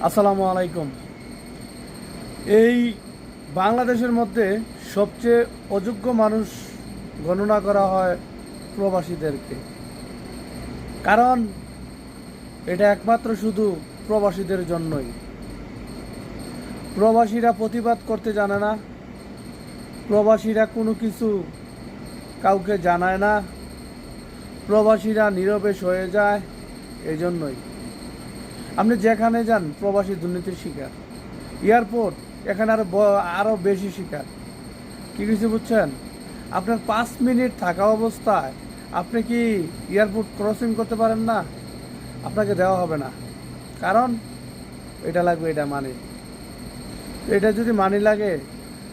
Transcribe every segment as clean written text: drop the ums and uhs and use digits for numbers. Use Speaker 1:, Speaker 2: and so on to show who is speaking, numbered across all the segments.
Speaker 1: আসসালামু আলাইকুম। এই বাংলাদেশের মধ্যে সবচেয়ে অযোগ্য মানুষ গণনা করা হয় প্রবাসীদেরকে। কারণ এটা একমাত্র শুধু প্রবাসীদের জন্যই। প্রবাসীরা প্রতিবাদ করতে জানে না, প্রবাসীরা কোনো কিছু কাউকে জানায় না, প্রবাসীরা নীরবে সয়ে যায়। এই জন্যই আপনি যেখানে যান প্রবাসী দুর্নীতির শিকার। এয়ারপোর্ট এখানে আরও বেশি শিকার। কি কিছু বুঝছেন? আপনার 5 মিনিট থাকা অবস্থায় আপনি কি এয়ারপোর্ট ক্রসিং করতে পারেন না? আপনাকে দেওয়া হবে না। কারণ এটা লাগবে, এটা মানি। এটা যদি মানি লাগে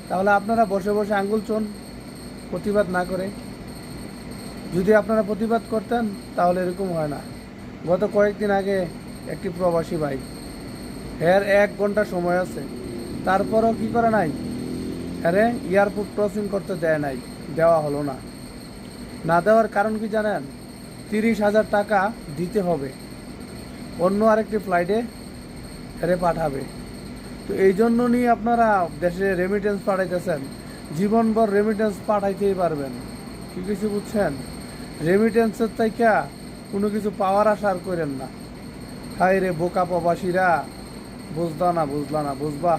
Speaker 1: তাহলে আপনারা বসে বসে আঙ্গুল চোন প্রতিবাদ না করে। যদি আপনারা প্রতিবাদ করতেন তাহলে এরকম হয় না। গত কয়েকদিন আগে একটি প্রবাসী ভাই, এর 1 ঘন্টা সময় আছে, তারপরও কি করে নাই, আরে এয়ারপোর্ট ক্রসিং করতে দেয় নাই, দেওয়া হলো না। না দেওয়ার কারণ কি জানেন? 30,000 টাকা দিতে হবে, অন্য আরেকটি ফ্লাইটে এরে পাঠাবে। তো এই জন্য নিয়ে আপনারা দেশে রেমিটেন্স পাঠাইতেছেন, জীবনভর রেমিটেন্স পাঠাইতেই পারবেন। কি কিছু বুঝছেন? রেমিটেন্সের থেকে কোনো কিছু পাওয়ার আশা আর করেন না। হায় রে বোকা প্রবাসীরা, বুঝলা না বুঝবা।